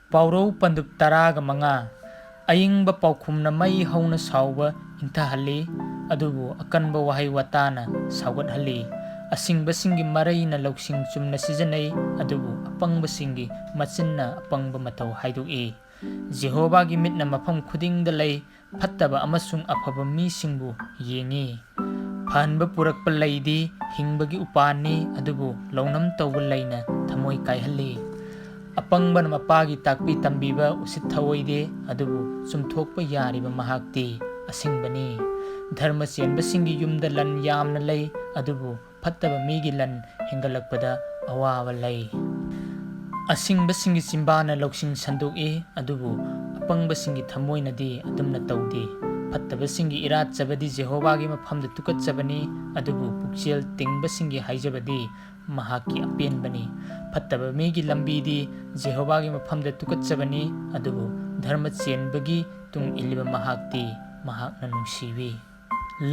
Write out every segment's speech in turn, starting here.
ꯄꯥꯎꯔꯧ ꯄꯟꯗꯨꯞ 15 ꯑꯏꯪꯕ ꯄꯥꯎꯈꯨꯝꯅ ꯃꯩ ꯍꯧꯅ ꯁꯥꯎꯕ ꯏꯪꯊꯍꯜꯂꯤ, ꯑꯗꯨꯕꯨ ꯑꯀꯟꯕ ꯋꯥꯍꯩ ꯋꯥꯇꯥꯅ ꯁꯥꯎꯒꯠꯍꯜꯂꯤ꯫ ꯑꯁꯤꯡꯕꯁꯤꯡꯒꯤ ꯃꯔꯩꯅ ꯂꯧꯁꯤꯡ ꯆꯨꯝꯅ ꯁꯤꯖꯤꯟꯅꯩ, ꯑꯗꯨꯕꯨ ꯑꯄꯪꯕꯁꯤꯡꯒꯤ ꯃꯆꯤꯟꯅ ꯑꯄꯪꯕ ꯃꯇꯧ ꯍꯥꯏꯗꯣꯛꯏ꯫ ꯖꯦꯍꯣꯚꯥꯒꯤ ꯃꯤꯠꯅ ꯃꯐꯝ ꯈꯨꯗꯤꯡꯗ ꯂꯩ, ꯐꯠꯇꯕ ꯑꯃꯁꯨꯡ ꯑꯐꯕ ꯃꯤꯁꯤꯡꯕꯨ ꯌꯦꯡꯏ꯫ ꯐꯍꯟꯕ ꯄꯨꯔꯛꯄ ꯂꯩꯗꯤ ꯍꯤꯡꯕꯒꯤ ꯎꯄꯥꯟꯅꯤ, ꯑꯗꯨꯕꯨ ꯂꯧꯅꯝ ꯇꯧꯕ ꯂꯩꯅ ꯊꯃꯣꯏ ꯀꯥꯏꯍꯜꯂꯤ꯫ ꯑꯄꯪꯕꯅ ꯃꯄꯥꯒꯤ ꯇꯥꯛꯄꯤ ꯇꯝꯕꯤꯕ ꯎꯁꯤꯠ ꯊꯑꯣꯏꯗꯦ, ꯑꯗꯨꯕꯨ ꯆꯨꯝꯊꯣꯛꯄ ꯌꯥꯔꯤꯕ ꯃꯍꯥꯛꯇꯤ ꯑꯁꯤꯡꯕꯅꯤ꯫ ꯙꯔꯃ ꯆꯦꯟꯕꯁꯤꯡꯒꯤ ꯌꯨꯝꯗ ꯂꯟ ꯌꯥꯝꯅ ꯂꯩ, ꯑꯗꯨꯕꯨ ꯐꯠꯇꯕ ꯃꯤꯒꯤ ꯂꯟ ꯍꯦꯟꯒꯠꯂꯛꯄꯗ ꯑꯋꯥꯕ ꯂꯩ꯫ ꯑꯁꯤꯡꯕꯁꯤꯡꯒꯤ ꯆꯤꯟꯕꯥꯅ ꯂꯧꯁꯤꯡ ꯁꯟꯗꯣꯛꯏ, ꯑꯗꯨꯕꯨ ꯑꯄꯪꯕꯁꯤꯡꯒꯤ ꯊꯃꯣꯏꯅꯗꯤ ꯑꯗꯨꯝꯅ ꯇꯧꯗꯦ꯫ ꯐꯠꯇꯕꯁꯤꯡꯒꯤ ꯏꯔꯥꯠꯆꯕꯗꯤ ꯖꯦꯍꯣꯚꯥꯒꯤ ꯃꯐꯝꯗ ꯇꯨꯀꯠꯆꯕꯅꯤ, ꯑꯗꯨꯕꯨ ꯄꯨꯛꯆꯦꯜ ꯇꯤꯡꯕꯁꯤꯡꯒꯤ ꯍꯥꯏꯖꯕꯗꯤ ꯃꯍꯥꯛꯀꯤ ꯑꯄꯦꯟꯕꯅꯤ꯫ ꯐꯠꯇꯕ ꯃꯤꯒꯤ ꯂꯝꯕꯤꯗꯤ ꯖꯦꯍꯣꯚꯥꯒꯤ ꯃꯐꯝꯗ ꯇꯨꯀꯠꯆꯕꯅꯤ, ꯑꯗꯨꯕꯨ ꯙꯔꯃ ꯆꯦꯟꯕꯒꯤ ꯇꯨꯡ ꯏꯜꯂꯤꯕ ꯃꯍꯥꯛꯇꯤ ꯃꯍꯥꯛꯅ ꯅꯨꯡꯁꯤꯕꯤ꯫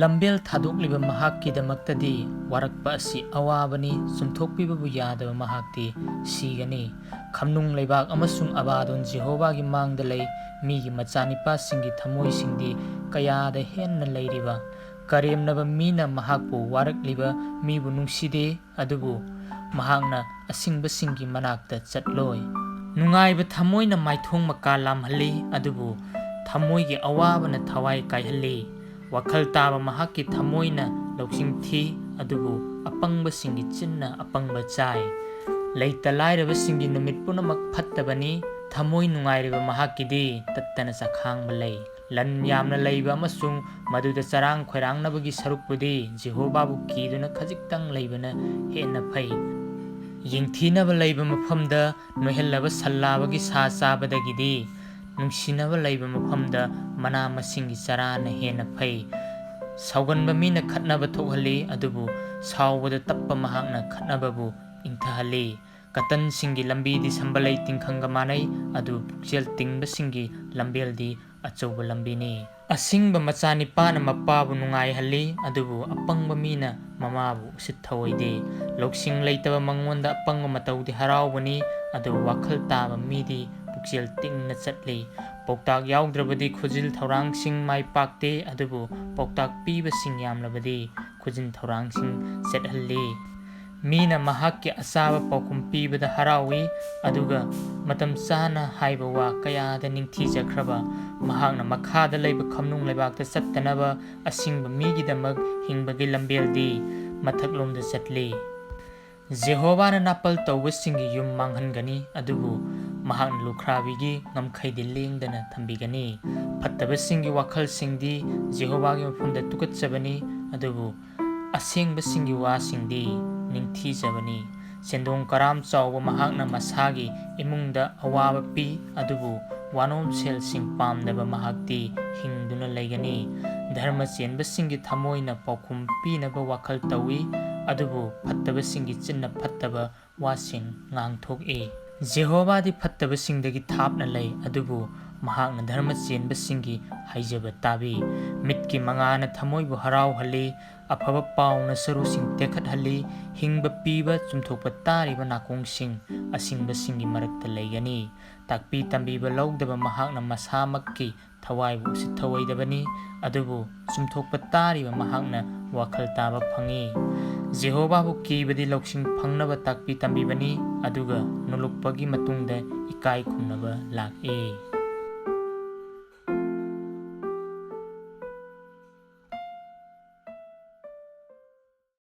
ꯂꯝꯕꯦꯜ ꯊꯥꯗꯣꯛꯂꯤꯕ ꯃꯍꯥꯛꯀꯤꯗꯃꯛꯇꯗꯤ ꯋꯥꯔꯛꯄ ꯑꯁꯤ ꯑꯋꯥꯕꯅꯤ, ꯆꯨꯝꯊꯣꯛꯄꯤꯕꯕꯨ ꯌꯥꯗꯕ ꯃꯍꯥꯛꯇꯤ ꯁꯤꯒꯅꯤ꯫ ꯈꯝꯅꯨꯡ ꯂꯩꯕꯥꯛ ꯑꯃꯁꯨꯡ ꯑꯕꯥꯗꯣꯟ ꯖꯦꯍꯣꯚꯥꯒꯤ ꯃꯥꯡꯗ ꯂꯩ, ꯃꯤꯒꯤ ꯃꯆꯥꯅꯤꯄꯥꯁꯤꯡꯒꯤ ꯊꯃꯣꯏꯁꯤꯡꯗꯤ ꯀꯌꯥꯗ ꯍꯦꯟꯅ ꯂꯩꯔꯤꯕ꯫ ꯀꯔꯦꯝꯅꯕ ꯃꯤꯅ ꯃꯍꯥꯛꯄꯨ ꯋꯥꯔꯛꯂꯤꯕ ꯃꯤꯕꯨ ꯅꯨꯡꯁꯤꯗꯦ, ꯑꯗꯨꯕꯨ ꯃꯍꯥꯛꯅ ꯑꯁꯤꯡꯕꯁꯤꯡꯒꯤ ꯃꯅꯥꯛꯇ ꯆꯠꯂꯣꯏ꯫ ꯅꯨꯡꯉꯥꯏꯕ ꯊꯃꯣꯏꯅ ꯃꯥꯏꯊꯣꯡ ꯃꯀꯥ ꯂꯥꯝꯍꯜꯂꯤ, ꯑꯗꯨꯕꯨ ꯊꯃꯣꯏꯒꯤ ꯑꯋꯥꯕꯅ ꯊꯋꯥꯏ ꯀꯥꯏꯍꯜꯂꯤ꯫ ꯋꯥꯈꯜ ꯇꯥꯕ ꯃꯍꯥꯛꯀꯤ ꯊꯃꯣꯏꯅ ꯂꯧꯁꯤꯡ ꯊꯤ, ꯑꯗꯨꯕꯨ ꯑꯄꯪꯕꯁꯤꯡꯒꯤ ꯆꯤꯟꯅ ꯑꯄꯪꯕ ꯆꯥꯏ꯫ ꯂꯩꯇ ꯂꯥꯏꯔꯕꯁꯤꯡꯒꯤ ꯅꯨꯃꯤꯠ ꯄꯨꯝꯅꯃꯛ ꯐꯠꯇꯕꯅꯤ, ꯊꯃꯣꯏ ꯅꯨꯡꯉꯥꯏꯔꯤꯕ ꯃꯍꯥꯛꯀꯤꯗꯤ ꯇꯠꯇꯅ ꯆꯈꯥꯡꯕ ꯂꯩ꯫ ꯂꯟ ꯌꯥꯝꯅ ꯂꯩꯕ ꯑꯃꯁꯨꯡ ꯃꯗꯨꯗ ꯆꯔꯥꯡ ꯈꯣꯏꯔꯥꯡꯅꯕꯒꯤ ꯁꯔꯨꯛꯄꯨꯗꯤ ꯖꯦꯍꯣꯚꯥꯕꯨ ꯀꯤꯗꯨꯅ ꯈꯖꯤꯛꯇꯪ ꯂꯩꯕꯅ ꯍꯦꯟꯅ ꯐꯩ꯫ ꯌꯦꯡꯊꯤꯅꯕ ꯂꯩꯕ ꯃꯐꯝꯗ ꯅꯣꯏꯍꯜꯂꯕ ꯁꯟ ꯂꯥꯕꯒꯤ ꯁꯥ ꯆꯥꯕꯗꯒꯤꯗꯤ ꯅꯨꯡꯁꯤꯅꯕ ꯂꯩꯕ ꯃꯐꯝꯗ ꯃꯅꯥ ꯃꯁꯤꯡꯒꯤ ꯆꯔꯥꯅ ꯍꯦꯟꯅ ꯐꯩ꯫ ꯁꯥꯎꯒꯟꯕ ꯃꯤꯅ ꯈꯠꯅꯕ ꯊꯣꯛꯍꯜꯂꯤ, ꯑꯗꯨꯕꯨ ꯁꯥꯎꯕꯗ ꯇꯞꯄ ꯃꯍꯥꯛꯅ ꯈꯠꯅꯕꯕꯨ ꯏꯪꯊꯍꯜꯂꯤ꯫ ꯀꯇꯟꯁꯤꯡꯒꯤ ꯂꯝꯕꯤꯗꯤ ꯁꯝꯕꯜꯂꯩ ꯇꯤꯡꯈꯪꯒ ꯃꯥꯟꯅꯩ, ꯑꯗꯨꯕꯨ ꯄꯨꯛꯆꯦꯜ ꯇꯤꯡꯕꯁꯤꯡꯒꯤ ꯂꯝꯕꯦꯜꯗꯤ ꯑꯆꯧꯕ ꯂꯝꯕꯤꯅꯤ꯫ ꯑꯁꯤꯡꯕ ꯃꯆꯥꯅꯤꯄꯥꯅ ꯃꯄꯥꯕꯨ ꯅꯨꯡꯉꯥꯏꯍꯜꯂꯤ, ꯑꯗꯨꯕꯨ ꯑꯄꯪꯕ ꯃꯤꯅ ꯃꯃꯥꯕꯨ ꯎꯁꯤꯠ ꯊꯑꯣꯏꯗꯦ꯫ ꯂꯧꯁꯤꯡ ꯂꯩꯇꯕ ꯃꯉꯣꯟꯗ ꯑꯄꯪꯕ ꯃꯇꯧꯗꯤ ꯍꯔꯥꯎꯕꯅꯤ, ꯑꯗꯨꯕꯨ ꯋꯥꯈꯜ ꯇꯥꯕ ꯃꯤꯗꯤ ꯄꯨꯛꯆꯦꯜ ꯇꯤꯡꯅ ꯆꯠꯂꯤ꯫ ꯄꯥꯎꯇꯥꯛ ꯌꯥꯎꯗ꯭ꯔꯕꯗꯤ ꯈꯨꯖꯤꯜ ꯊꯧꯔꯥꯡꯁꯤꯡ ꯃꯥꯏ ꯄꯥꯛꯇꯦ, ꯑꯗꯨꯕු ꯄꯥꯎꯇꯥꯛ ꯄꯤꯕꯁꯤꯡ ꯌꯥꯝꯂꯕꯗꯤ ꯈꯨꯖꯤꯟ ꯊꯧꯔꯥꯡꯁꯤꯡ ꯆꯦꯠꯍꯜꯂꯤ꯫ ꯃꯤꯅ ꯃꯍꯥꯛꯀꯤ ꯑꯆꯥꯕ ꯄꯥꯎꯈꯨꯝ ꯄꯤꯕꯗ ꯍꯔꯥꯎꯏ, ꯑꯗꯨꯒ ꯃꯇꯝ ꯆꯥꯅ ꯍꯥꯏꯕ ꯋꯥ ꯀꯌꯥꯗ ꯅꯤꯡꯊꯤꯖꯈ꯭ꯔꯕ ꯃꯍꯥꯛꯅ ꯃꯈꯥꯗ ꯂꯩꯕ ꯈꯝꯅꯨꯡ ꯂꯩꯕꯥꯛꯇ ꯆꯠꯇꯅꯕ ꯑꯁꯤꯡꯕ ꯃꯤꯒꯤꯗꯃꯛ ꯍꯤꯡꯕꯒꯤ ꯂꯝꯕꯦꯜꯗꯤ ꯃꯊꯛꯂꯣꯝꯗ ꯆꯠꯂꯤ꯫ ꯖꯦꯍꯣꯚꯥꯅ ꯅꯥꯄꯜ ꯇꯧꯕꯁꯤꯡꯒꯤ ꯌꯨꯝ ꯃꯥꯡꯍꯟꯒꯅꯤ, ꯑꯗꯨꯕꯨ ꯃꯍꯥꯛꯅ ꯂꯨꯈ꯭ꯔꯥꯕꯤꯒꯤ ꯉꯝꯈꯩꯗꯤ ꯂꯦꯡꯗꯅ ꯊꯝꯕꯤꯒꯅꯤ꯫ ꯐꯠꯇꯕꯁꯤꯡꯒꯤ ꯋꯥꯈꯜꯁꯤꯡꯗꯤ ꯖꯦꯍꯣꯚꯥꯒꯤ ꯃꯐꯝꯗ ꯇꯨꯀꯠꯆꯕꯅꯤ, ꯑꯗꯨꯕꯨ ꯑꯁꯦꯡꯕꯁꯤꯡꯒꯤ ꯋꯥꯁꯤꯡꯗꯤ ꯅꯤꯡꯊꯤꯖꯕꯅꯤ꯫ ꯁꯦꯟꯗꯣꯡ ꯀꯔꯥꯝ ꯆꯥꯎꯕ ꯃꯍꯥꯛꯅ ꯃꯁꯥꯒꯤ ꯏꯃꯨꯡꯗ ꯑꯋꯥꯕ ꯄꯤ, ꯑꯗꯨꯕꯨ ꯋꯥꯅꯣꯝ ꯁꯦꯜꯁꯤꯡ ꯄꯥꯝꯗꯕ ꯃꯍꯥꯛꯇꯤ ꯍꯤꯡꯗꯨꯅ ꯂꯩꯒꯅꯤ꯫ ꯙꯔꯃ ꯆꯦꯟꯕꯁꯤꯡꯒꯤ ꯊꯃꯣꯏꯅ ꯄꯥꯎꯈꯨꯝ ꯄꯤꯅꯕ ꯋꯥꯈꯜ ꯇꯧꯏ, ꯑꯗꯨꯕꯨ ꯐꯠꯇꯕꯁꯤꯡꯒꯤ ꯆꯤꯟꯅ ꯐꯠꯇꯕ ꯋꯥꯁꯤꯡ ꯉꯥꯡꯊꯣꯛꯏ꯫ ꯖꯦꯍꯣꯚꯥꯗꯤ ꯐꯠꯇꯕꯁꯤꯡꯗꯒꯤ ꯊꯥꯞꯅ ꯂꯩ, ꯑꯗꯨꯕꯨ ꯃꯍꯥꯛꯅ ꯙꯔꯃ ꯆꯦꯟꯕꯁꯤꯡꯒꯤ ꯍꯥꯏꯖꯕ ꯇꯥꯕꯤ꯫ ꯃꯤꯠꯀꯤ ꯃꯉꯥꯜꯅ ꯊꯃꯣꯏꯕꯨ ꯍꯔꯥꯎꯍꯜꯂꯤ, ꯑꯐꯕ ꯄꯥꯎꯅ ꯁꯔꯨꯁꯤꯡ ꯇꯦꯛꯈꯠꯍꯜꯂꯤ꯫ ꯍꯤꯡꯕ ꯄꯤꯕ ꯆꯨꯝꯊꯣꯛꯄ ꯇꯥꯔꯤꯕ ꯅꯥꯀꯣꯡꯁꯤꯡ ꯑꯁꯤꯡꯕꯁꯤꯡꯒꯤ ꯃꯔꯛꯇ ꯂꯩꯒꯅꯤ꯫ ꯇꯥꯛꯄꯤ ꯇꯝꯕꯤꯕ ꯂꯧꯗꯕ ꯃꯍꯥꯛꯅ ꯃꯁꯥꯃꯛꯀꯤ ꯊꯋꯥꯏꯕꯨ ꯎꯁꯤꯠ ꯊꯑꯣꯏꯗꯕꯅꯤ, ꯑꯗꯨꯕꯨ ꯆꯨꯝꯊꯣꯛꯄ ꯇꯥꯔꯤꯕ ꯃꯍꯥꯛꯅ ꯋꯥꯈꯜ ꯇꯥꯕ ꯐꯪꯏ꯫ ꯖꯦꯍꯣꯚꯥꯕꯨ ꯀꯤꯕꯗꯤ ꯂꯧꯁꯤꯡ ꯐꯪꯅꯕ ꯇꯥꯛꯄꯤ ꯇꯝꯕꯤꯕꯅꯤ, ꯑꯗꯨꯒ ꯅꯣꯜꯂꯨꯛꯄꯒꯤ ꯃꯇꯨꯡꯗ ꯏꯀꯥꯏ ꯈꯨꯝꯅꯕ ꯂꯥꯛꯏ꯫